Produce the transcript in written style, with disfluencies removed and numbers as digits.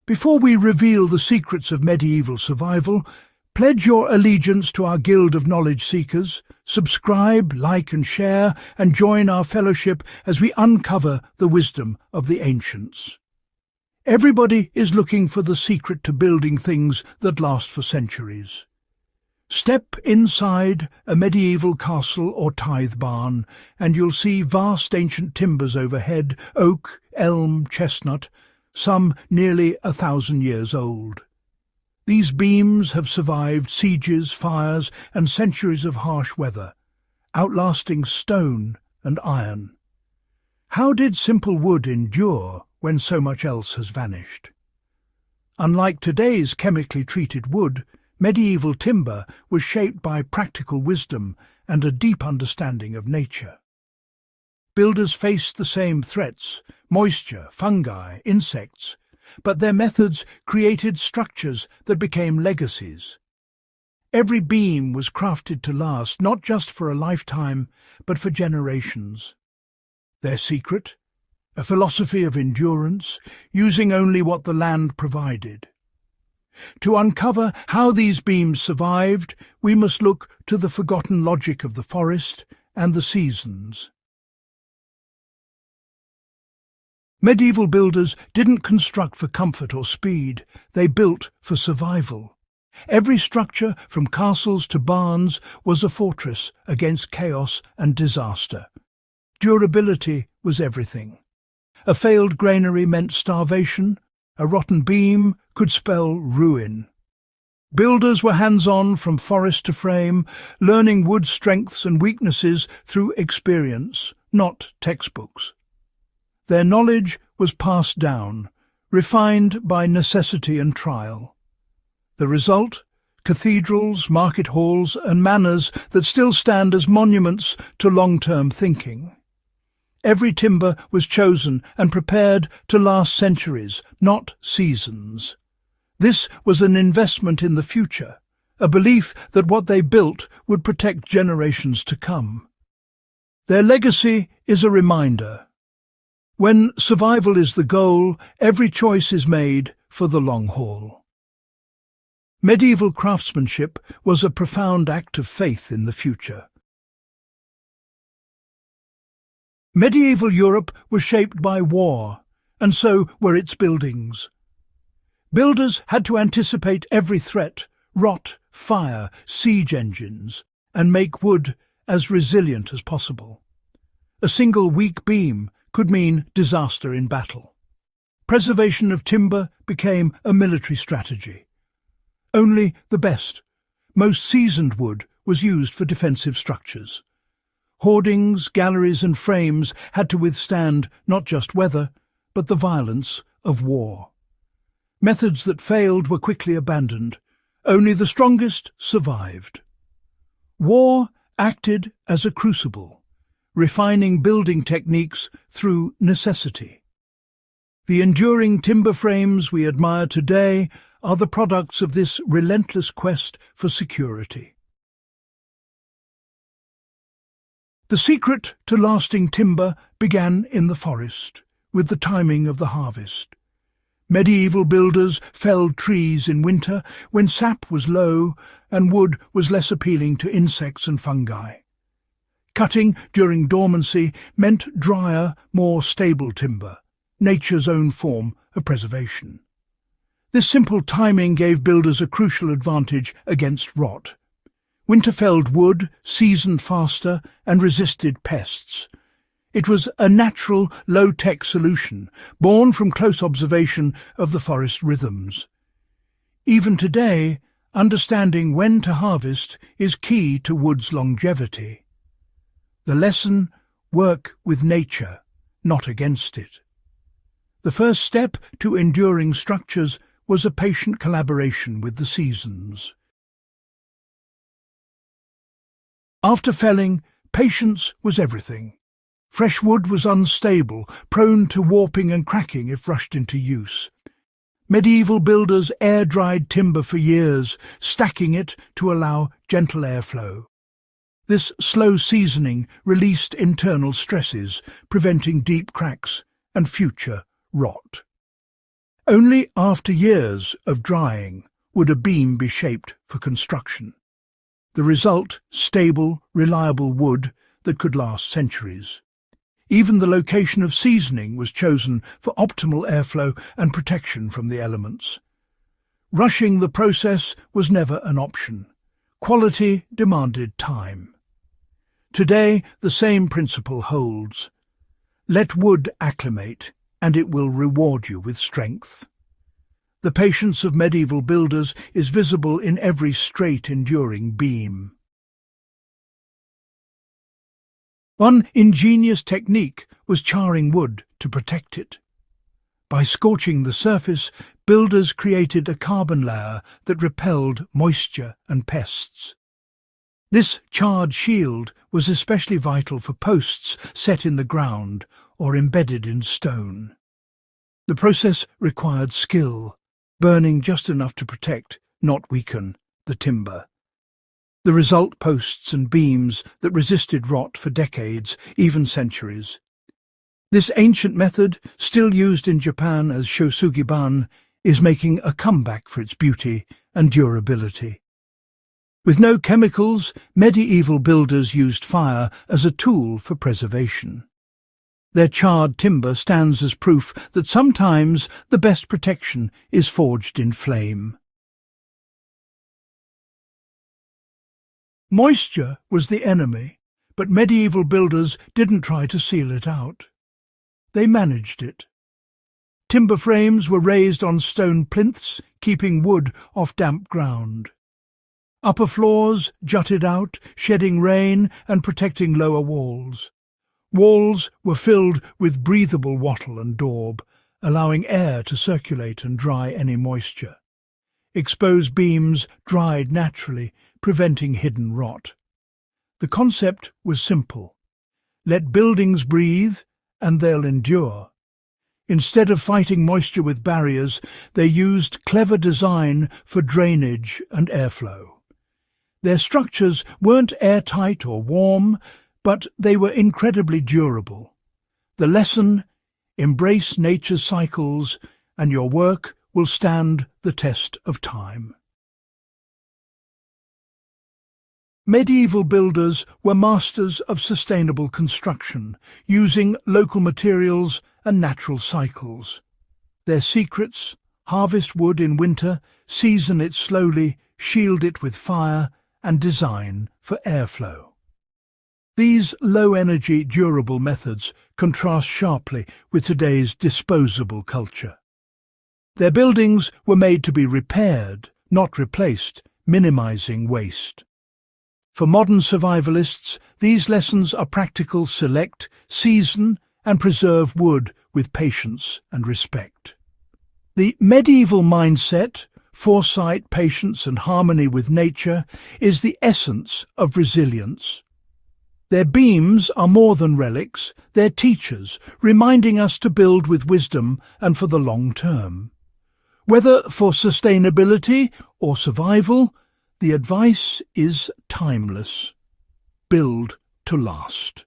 Before we reveal the secrets of medieval survival, pledge your allegiance to our Guild of Knowledge Seekers, subscribe, like and share, and join our fellowship as we uncover the wisdom of the ancients. Everybody is looking for the secret to building things that last for centuries. Step inside a medieval castle or tithe barn, and you'll see vast ancient timbers overhead, oak, elm, chestnut, some nearly 1,000 years old. These beams have survived sieges, fires, and centuries of harsh weather, outlasting stone and iron. How did simple wood endure when so much else has vanished? Unlike today's chemically treated wood, medieval timber was shaped by practical wisdom and a deep understanding of nature. Builders faced the same threats: moisture, fungi, insects, but their methods created structures that became legacies. Every beam was crafted to last, not just for a lifetime, but for generations. Their secret? A philosophy of endurance, using only what the land provided. To uncover how these beams survived, we must look to the forgotten logic of the forest and the seasons. Medieval builders didn't construct for comfort or speed, they built for survival. Every structure, from castles to barns, was a fortress against chaos and disaster. Durability was everything. A failed granary meant starvation, a rotten beam could spell ruin. Builders were hands-on from forest to frame, learning wood's strengths and weaknesses through experience, not textbooks. Their knowledge was passed down, refined by necessity and trial. The result? Cathedrals, market halls, and manors that still stand as monuments to long-term thinking. Every timber was chosen and prepared to last centuries, not seasons. This was an investment in the future, a belief that what they built would protect generations to come. Their legacy is a reminder. When survival is the goal, every choice is made for the long haul. Medieval craftsmanship was a profound act of faith in the future. Medieval Europe was shaped by war, and so were its buildings. Builders had to anticipate every threat: rot, fire, siege engines, and make wood as resilient as possible. A single weak beam could mean disaster in battle. Preservation of timber became a military strategy. Only the best, most seasoned wood was used for defensive structures. Hoardings, galleries and frames had to withstand not just weather, but the violence of war. Methods that failed were quickly abandoned. Only the strongest survived. War acted as a crucible, refining building techniques through necessity. The enduring timber frames we admire today are the products of this relentless quest for security. The secret to lasting timber began in the forest, with the timing of the harvest. Medieval builders felled trees in winter when sap was low and wood was less appealing to insects and fungi. Cutting during dormancy meant drier, more stable timber, nature's own form of preservation. This simple timing gave builders a crucial advantage against rot. Winter-felled wood seasoned faster and resisted pests. It was a natural, low-tech solution, born from close observation of the forest rhythms. Even today, understanding when to harvest is key to wood's longevity. The lesson: work with nature, not against it. The first step to enduring structures was a patient collaboration with the seasons. After felling, patience was everything. Fresh wood was unstable, prone to warping and cracking if rushed into use. Medieval builders air-dried timber for years, stacking it to allow gentle airflow. This slow seasoning released internal stresses, preventing deep cracks and future rot. Only after years of drying would a beam be shaped for construction. The result, stable, reliable wood that could last centuries. Even the location of seasoning was chosen for optimal airflow and protection from the elements. Rushing the process was never an option. Quality demanded time. Today, the same principle holds. Let wood acclimate, and it will reward you with strength. The patience of medieval builders is visible in every straight, enduring beam. One ingenious technique was charring wood to protect it. By scorching the surface, builders created a carbon layer that repelled moisture and pests. This charred shield was especially vital for posts set in the ground or embedded in stone. The process required skill, burning just enough to protect, not weaken, the timber. The result, posts and beams that resisted rot for decades, even centuries. This ancient method, still used in Japan as shosugiban, is making a comeback for its beauty and durability. With no chemicals, medieval builders used fire as a tool for preservation. Their charred timber stands as proof that sometimes the best protection is forged in flame. Moisture was the enemy, but medieval builders didn't try to seal it out. They managed it. Timber frames were raised on stone plinths, keeping wood off damp ground. Upper floors jutted out, shedding rain and protecting lower walls. Walls were filled with breathable wattle and daub, allowing air to circulate and dry any moisture. Exposed beams dried naturally, preventing hidden rot. The concept was simple. Let buildings breathe, and they'll endure. Instead of fighting moisture with barriers, they used clever design for drainage and airflow. Their structures weren't airtight or warm, but they were incredibly durable. The lesson: embrace nature's cycles, and your work will stand the test of time. Medieval builders were masters of sustainable construction, using local materials and natural cycles. Their secrets: harvest wood in winter, season it slowly, shield it with fire, and design for airflow. These low-energy, durable methods contrast sharply with today's disposable culture. Their buildings were made to be repaired, not replaced, minimizing waste. For modern survivalists, these lessons are practical: select, season, and preserve wood with patience and respect. The medieval mindset, foresight, patience, and harmony with nature, is the essence of resilience. Their beams are more than relics, they're teachers, reminding us to build with wisdom and for the long term. Whether for sustainability or survival, the advice is timeless. Build to last.